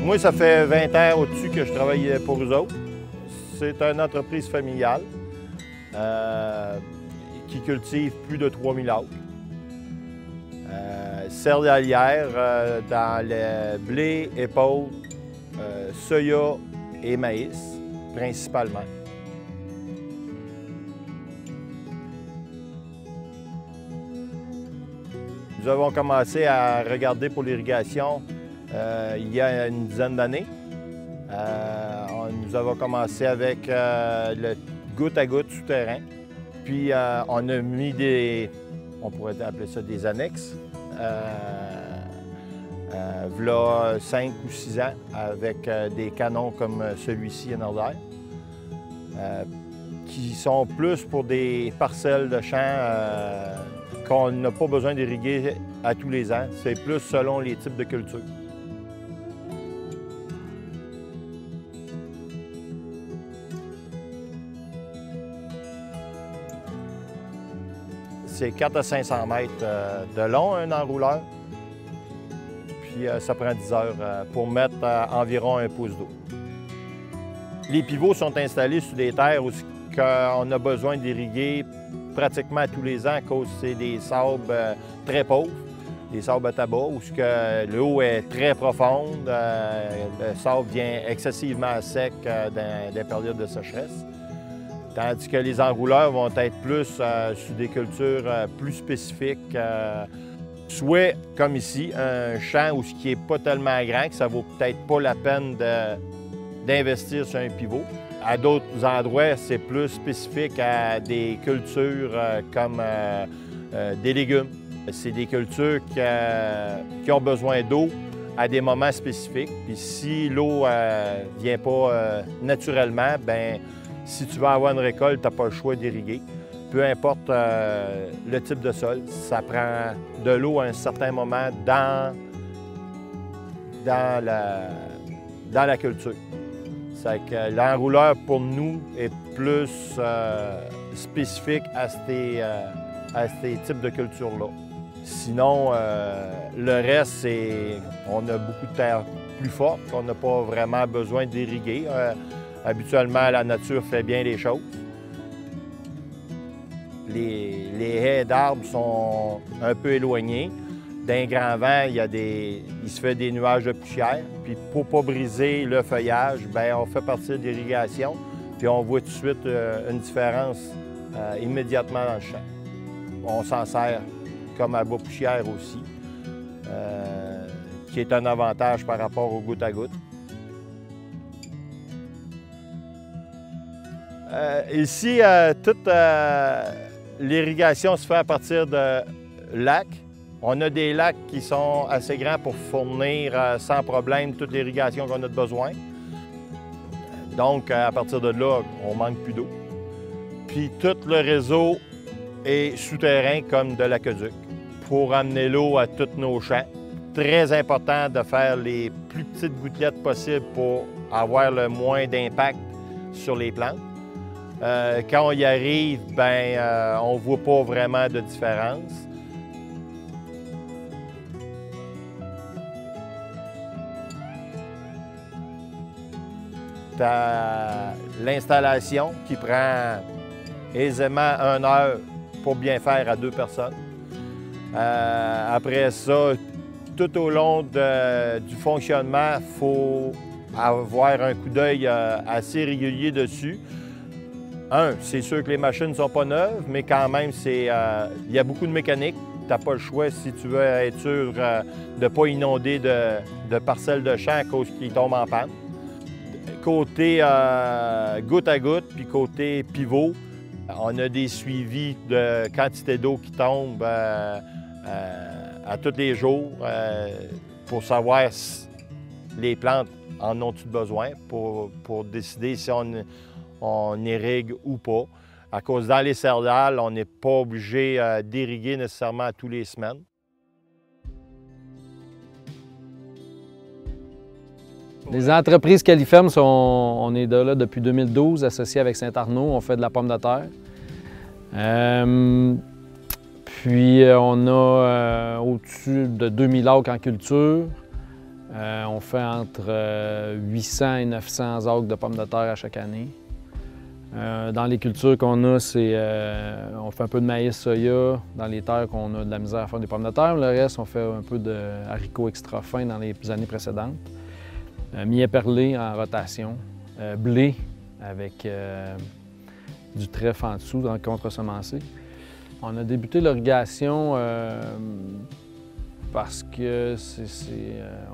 Moi, ça fait 20 ans au-dessus que je travaille pour eux autres. C'est une entreprise familiale qui cultive plus de 3000 acres. Céréalière dans le blé, épaule, soya et maïs, principalement. Nous avons commencé à regarder pour l'irrigation il y a une dizaine d'années. Nous avons commencé avec le goutte à goutte souterrain. Puis on a mis on pourrait appeler ça des annexes, v'là 5 ou 6 ans, avec des canons comme celui-ci en arrière, qui sont plus pour des parcelles de champs qu'on n'a pas besoin d'irriguer à tous les ans. C'est plus selon les types de cultures. C'est 400 à 500 mètres de long, un enrouleur. Puis ça prend 10 heures pour mettre environ 1 pouce d'eau. Les pivots sont installés sur des terres où on a besoin d'irriguer pratiquement tous les ans à cause c'est des sables très pauvres, des sables à tabac, où l'eau est très profonde, le sable vient excessivement sec dans des périodes de sécheresse. Tandis que les enrouleurs vont être plus sur des cultures plus spécifiques. Soit, comme ici, un champ où ce qui n'est pas tellement grand, que ça ne vaut peut-être pas la peine d'investir sur un pivot. À d'autres endroits, c'est plus spécifique à des cultures comme des légumes. C'est des cultures qui ont besoin d'eau à des moments spécifiques. Puis si l'eau ne vient pas naturellement, bien, si tu veux avoir une récolte, tu n'as pas le choix d'irriguer. Peu importe le type de sol, ça prend de l'eau à un certain moment dans la culture. C'est que l'enrouleur, pour nous, est plus spécifique à ces types de cultures-là. Sinon, le reste, c'est on a beaucoup de terres plus fortes, qu'on n'a pas vraiment besoin d'irriguer. Habituellement, la nature fait bien les choses. Les haies d'arbres sont un peu éloignés. D'un grand vent, il se fait des nuages de poussière. Puis pour ne pas briser le feuillage, bien, on fait partir de l'irrigation. Puis on voit tout de suite une différence immédiatement dans le champ. On s'en sert comme à bas poussière aussi, qui est un avantage par rapport au goutte à goutte. Ici, toute l'irrigation se fait à partir de lacs. On a des lacs qui sont assez grands pour fournir sans problème toute l'irrigation qu'on a de besoin. Donc, à partir de là, on manque plus d'eau. Puis tout le réseau est souterrain comme de l'aqueduc pour amener l'eau à tous nos champs. Très important de faire les plus petites gouttelettes possibles pour avoir le moins d'impact sur les plantes. Quand on y arrive, bien, on ne voit pas vraiment de différence. Tu as l'installation qui prend aisément 1 heure pour bien faire à 2 personnes. Après ça, tout au long du fonctionnement, il faut avoir un coup d'œil assez régulier dessus. C'est sûr que les machines ne sont pas neuves, mais quand même, il y a beaucoup de mécanique. Tu n'as pas le choix si tu veux être sûr de ne pas inonder de parcelles de champs à cause qu'ils tombent en panne. Côté goutte à goutte, puis côté pivot, on a des suivis de quantité d'eau qui tombe à tous les jours pour savoir si les plantes en ont-ils besoin pour décider si on irrigue ou pas. À cause dans les céréales, on n'est pas obligé d'irriguer nécessairement tous les semaines. Les entreprises Califerme, on est de là depuis 2012, associés avec Saint-Arnaud. On fait de la pomme de terre. Puis on a au-dessus de 2000 acres en culture. On fait entre 800 et 900 acres de pommes de terre à chaque année. Dans les cultures qu'on a, on fait un peu de maïs, soya. Dans les terres qu'on a de la misère à faire des pommes de terre. Le reste, on fait un peu de haricots extra fins dans les années précédentes. Millet perlé en rotation. Blé avec du trèfle en dessous, dans le contre-semencé. On a débuté l'irrigation parce que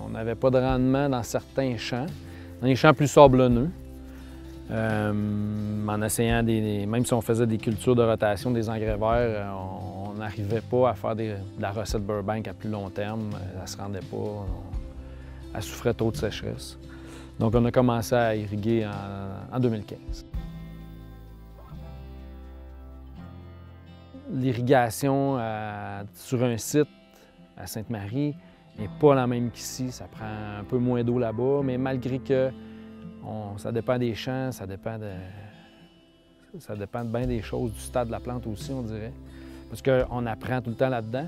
on n'avait pas de rendement dans certains champs, dans les champs plus sablonneux. En essayant même si on faisait des cultures de rotation, des engrais verts, on n'arrivait pas à faire de la recette Burbank à plus long terme. Elle ne se rendait pas, elle souffrait trop de sécheresse. Donc on a commencé à irriguer en 2015. L'irrigation sur un site à Sainte-Marie n'est pas la même qu'ici. Ça prend un peu moins d'eau là-bas, mais malgré que ça dépend des champs, ça dépend de bien des choses, du stade de la plante aussi, on dirait. Parce qu'on apprend tout le temps là-dedans.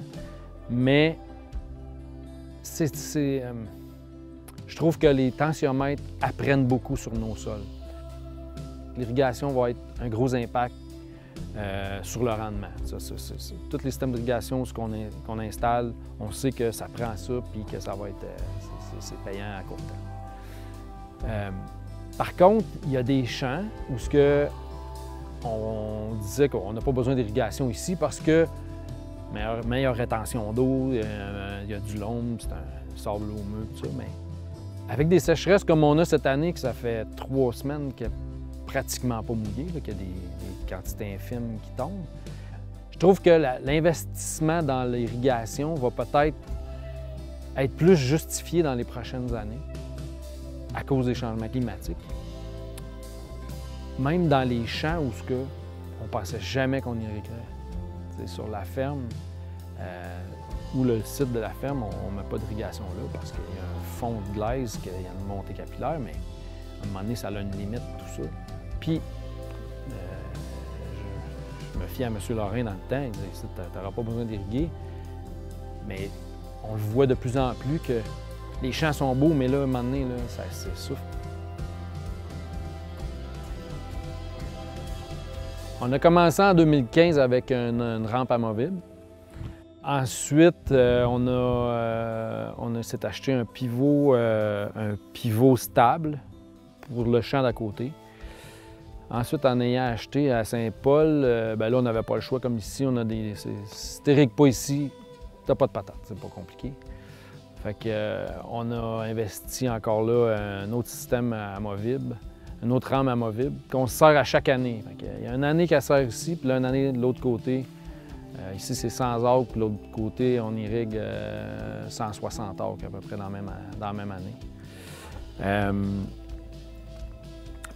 Mais je trouve que les tensiomètres apprennent beaucoup sur nos sols. L'irrigation va être un gros impact sur le rendement. Tous les systèmes d'irrigation qu'on installe, on sait que ça prend ça puis que ça va être c'est payant à court terme. Par contre, il y a des champs où on disait qu'on n'a pas besoin d'irrigation ici parce que meilleure rétention d'eau, il y a du loam, c'est un sable loameux, tout ça. Mais avec des sécheresses comme on a cette année, que ça fait 3 semaines qu'il n'y a pratiquement pas mouillé, qu'il y a des quantités infimes qui tombent, je trouve que l'investissement dans l'irrigation va peut-être être plus justifié dans les prochaines années à cause des changements climatiques. Même dans les champs où on ne pensait jamais qu'on irriguerait. T'sais, sur la ferme, ou le site de la ferme, on ne met pas d'irrigation là parce qu'il y a un fond de glaise, qu'il y a une montée capillaire, mais à un moment donné, ça a une limite, tout ça. Puis, je me fie à M. Lorrain dans le temps, il disait « tu n'auras pas besoin d'irriguer », mais on le voit de plus en plus que les champs sont beaux, mais là, à un moment donné, là, ça s'essouffle. On a commencé en 2015 avec une rampe amovible. Ensuite, on s'est acheté un pivot stable pour le champ d'à côté. Ensuite, en ayant acheté à Saint-Paul, là, on n'avait pas le choix. Comme ici, on a si tu n'irrigues pas ici, tu n'as pas de patates, c'est pas compliqué. Fait on a investi encore là un autre système amovible, une autre rampe amovible qu'on se sert à chaque année. Il y a une année qu'elle sert ici, puis là, une année de l'autre côté. Ici, c'est 100 acres, puis de l'autre côté, on irrigue 160 acres à peu près dans la même année.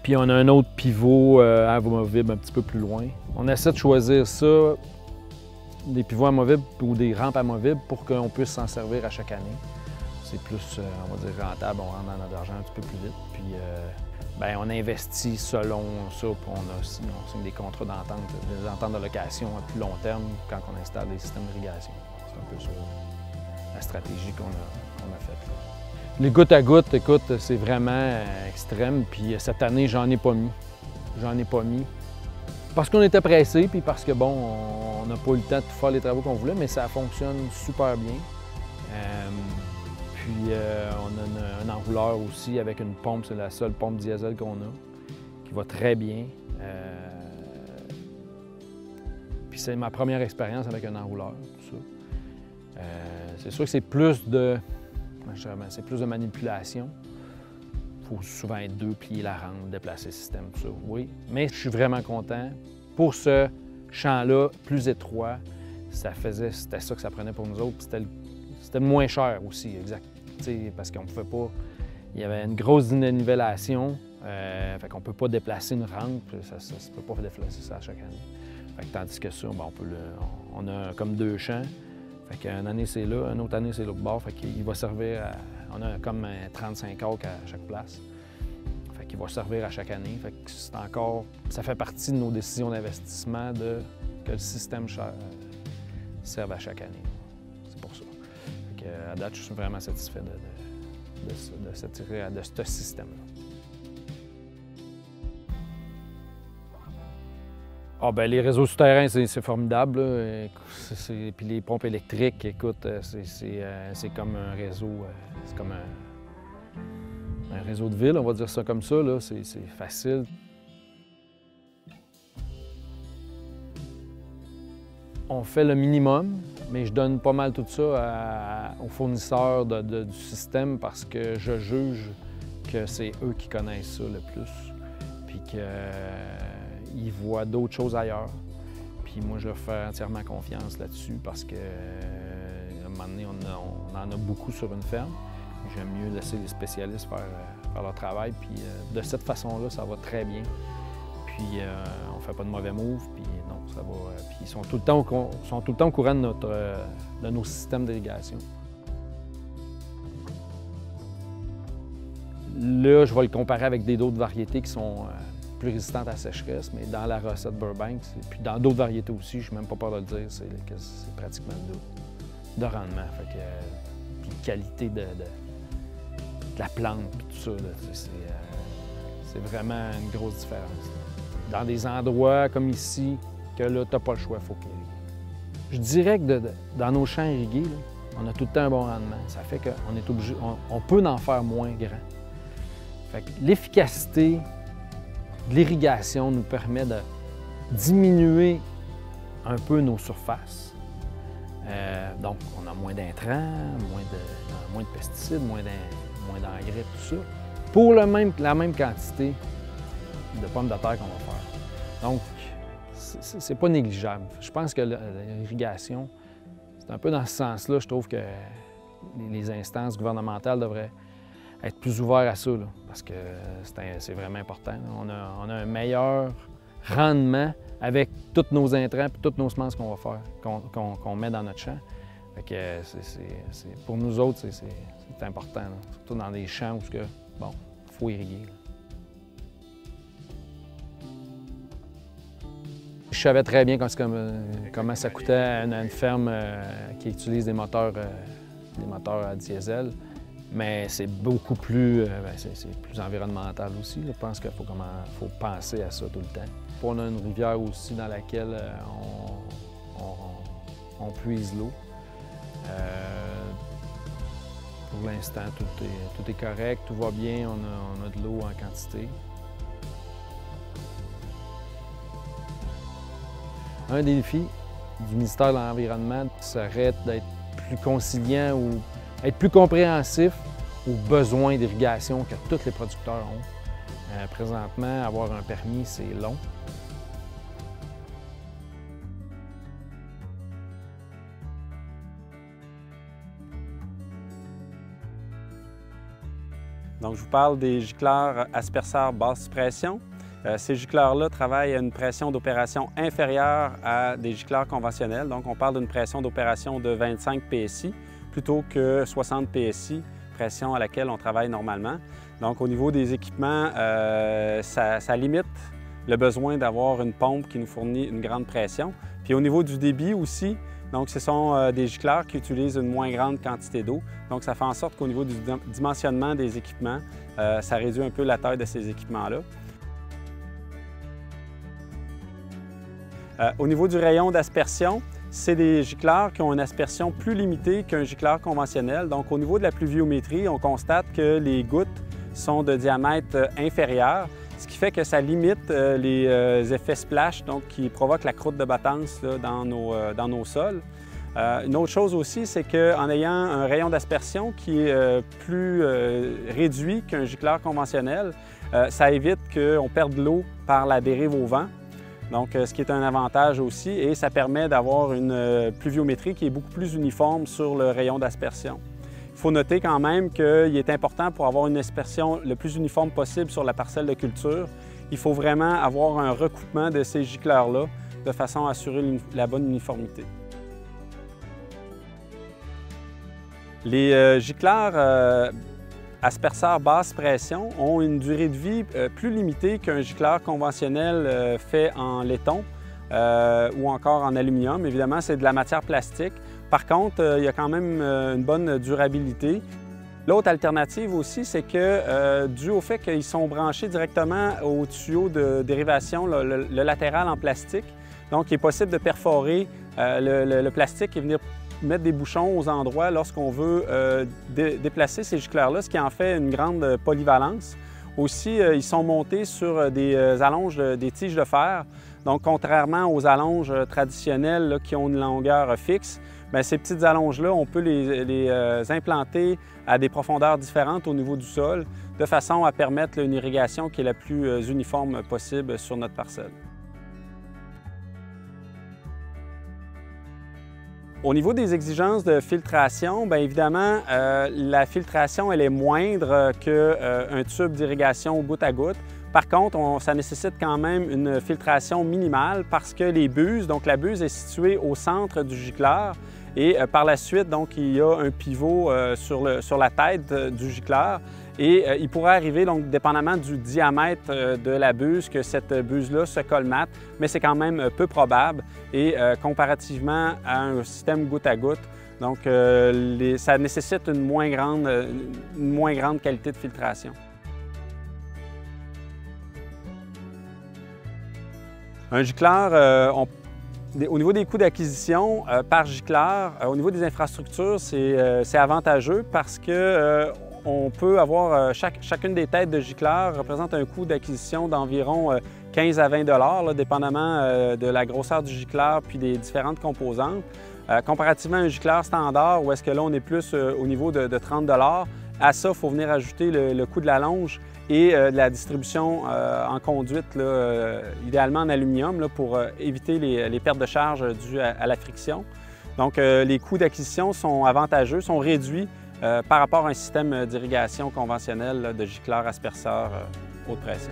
Puis on a un autre pivot amovible un petit peu plus loin. On essaie de choisir ça, des pivots amovibles ou des rampes amovibles pour qu'on puisse s'en servir à chaque année. C'est plus, on va dire, rentable, on rentre dans notre argent un petit peu plus vite. Puis on investit selon ça, puis on signe des contrats d'entente, des ententes de location à plus long terme quand on installe des systèmes d'irrigation. C'est un peu ça la stratégie qu'on a faite. Les gouttes à gouttes, écoute, c'est vraiment extrême. Puis cette année, j'en ai pas mis. Parce qu'on était pressé, puis parce que, bon, on n'a pas eu le temps de faire les travaux qu'on voulait, mais ça fonctionne super bien. Puis on a un enrouleur aussi avec une pompe, c'est la seule pompe diesel qu'on a, qui va très bien. Puis c'est ma première expérience avec un enrouleur, tout ça. C'est sûr que c'est plus de manipulation. Il faut souvent être 2, plier la rampe, déplacer le système, tout ça, oui. Mais je suis vraiment content. Pour ce champ-là, plus étroit, c'était ça que ça prenait pour nous autres. C'était le moins cher aussi, exact. Parce qu'on ne pouvait pas... Il y avait une grosse nivellation, fait qu'on ne peut pas déplacer une rampe, ça ne peut pas déplacer ça à chaque année. Fait que, tandis que ça, on a comme 2 champs. Fait qu'une année, c'est là, une autre année, c'est l'autre bord. Fait qu'il va servir à... On a comme 35 acres à chaque place. Fait qu'il va servir à chaque année. Fait que c'est encore... Ça fait partie de nos décisions d'investissement que le système serve à chaque année. C'est pour ça. Fait que, à date, je suis vraiment satisfait de ce système-là. Ah ben, les réseaux souterrains, c'est formidable. Puis les pompes électriques, écoute, c'est comme un réseau, c'est comme un réseau de ville, on va dire ça comme ça. C'est facile. On fait le minimum, mais je donne pas mal tout ça aux fournisseurs du système parce que je juge que c'est eux qui connaissent ça le plus, puis qu'ils voient d'autres choses ailleurs. Puis moi, je leur fais entièrement confiance là-dessus parce qu'à un moment donné, on en a beaucoup sur une ferme. J'aime mieux laisser les spécialistes faire leur travail, puis de cette façon-là, ça va très bien. Puis on fait pas de mauvais moves, puis non, ça va. Puis ils sont tout le temps au courant de nos systèmes d'irrigation. Là, je vais le comparer avec d'autres variétés qui sont plus résistantes à la sécheresse, mais dans la recette Burbank, puis dans d'autres variétés aussi, je n'ai même pas peur de le dire, c'est pratiquement le double de rendement. Fait que, puis de qualité de la plante, puis tout ça, c'est vraiment une grosse différence. Là. Dans des endroits comme ici, que là, tu n'as pas le choix, il faut qu'il irrigue. Je dirais que dans nos champs irrigués, là, on a tout le temps un bon rendement. Ça fait qu'on est obligé, on peut en faire moins grand. Fait que l'efficacité de l'irrigation nous permet de diminuer un peu nos surfaces. Donc, on a moins d'intrants, moins de pesticides, moins d'engrais, tout ça, pour la même quantité de pommes de terre qu'on va faire. Donc, c'est pas négligeable. Je pense que l'irrigation, c'est un peu dans ce sens-là, je trouve que les instances gouvernementales devraient être plus ouvertes à ça, là, parce que c'est vraiment important. On a un meilleur rendement avec tous nos intrants et toutes nos semences qu'on va faire, qu'on met dans notre champ. Fait que pour nous autres, c'est important, là, surtout dans des champs où il faut irriguer. Là. Je savais très bien comment ça coûtait à une ferme qui utilise des moteurs à diesel, mais c'est beaucoup plus, c'est plus environnemental aussi. Là. Je pense qu'il faut penser à ça tout le temps. On a une rivière aussi dans laquelle on puise l'eau. Pour l'instant, tout est correct, tout va bien, on a de l'eau en quantité. Un des défis du ministère de l'Environnement serait d'être plus conciliant ou être plus compréhensif aux besoins d'irrigation que tous les producteurs ont. Présentement, avoir un permis, c'est long. Donc, je vous parle des gicleurs asperceurs basse pression. Ces gicleurs-là travaillent à une pression d'opération inférieure à des gicleurs conventionnels. Donc, on parle d'une pression d'opération de 25 PSI plutôt que 60 PSI, pression à laquelle on travaille normalement. Donc, au niveau des équipements, ça limite le besoin d'avoir une pompe qui nous fournit une grande pression. Puis au niveau du débit aussi, donc ce sont des gicleurs qui utilisent une moins grande quantité d'eau. Donc, ça fait en sorte qu'au niveau du dimensionnement des équipements, ça réduit un peu la taille de ces équipements-là. Au niveau du rayon d'aspersion, c'est des gicleurs qui ont une aspersion plus limitée qu'un gicleur conventionnel. Donc, au niveau de la pluviométrie, on constate que les gouttes sont de diamètre inférieur, ce qui fait que ça limite les effets splash, donc qui provoquent la croûte de battance là, dans nos sols. Une autre chose aussi, c'est qu'en ayant un rayon d'aspersion qui est plus réduit qu'un gicleur conventionnel, ça évite qu'on perde l'eau par la dérive au vent. Donc, ce qui est un avantage aussi, et ça permet d'avoir une pluviométrie qui est beaucoup plus uniforme sur le rayon d'aspersion. Il faut noter quand même qu'il est important pour avoir une aspersion le plus uniforme possible sur la parcelle de culture. Il faut vraiment avoir un recoupement de ces gicleurs-là de façon à assurer la bonne uniformité. Les gicleurs asperceurs basse pression ont une durée de vie plus limitée qu'un gicleur conventionnel fait en laiton ou encore en aluminium. Évidemment, c'est de la matière plastique. Par contre, il y a quand même une bonne durabilité. L'autre alternative aussi, c'est que dû au fait qu'ils sont branchés directement au tuyau de dérivation, le latéral en plastique, donc il est possible de perforer le plastique et venir mettre des bouchons aux endroits lorsqu'on veut déplacer ces gicleurs-là, ce qui en fait une grande polyvalence. Aussi, ils sont montés sur des allonges, des tiges de fer. Donc, contrairement aux allonges traditionnelles là, qui ont une longueur fixe, bien, ces petites allonges-là, on peut les implanter à des profondeurs différentes au niveau du sol, de façon à permettre une irrigation qui est la plus uniforme possible sur notre parcelle. Au niveau des exigences de filtration, bien évidemment, la filtration elle est moindre qu'un tube d'irrigation goutte à goutte. Par contre, ça nécessite quand même une filtration minimale parce que les buses, donc la buse est située au centre du gicleur et par la suite, donc, il y a un pivot sur la tête du gicleur. Et il pourrait arriver, donc, dépendamment du diamètre de la buse, que cette buse-là se colmate, mais c'est quand même peu probable. Et comparativement à un système goutte à goutte, donc ça nécessite une moins grande qualité de filtration. Un gicleur, au niveau des coûts d'acquisition par gicleur, au niveau des infrastructures, c'est avantageux parce que on peut avoir, chacune des têtes de gicleur représente un coût d'acquisition d'environ 15 à 20 $, dépendamment de la grosseur du gicleur puis des différentes composantes. Comparativement à un gicleur standard, où est-ce que là, on est plus au niveau de 30 $, à ça, il faut venir ajouter le coût de la longe et de la distribution en conduite, là, idéalement en aluminium, là, pour éviter les pertes de charge dues à la friction. Donc, les coûts d'acquisition sont avantageux, sont réduits par rapport à un système d'irrigation conventionnel là, de gicleur asperceur haute pression.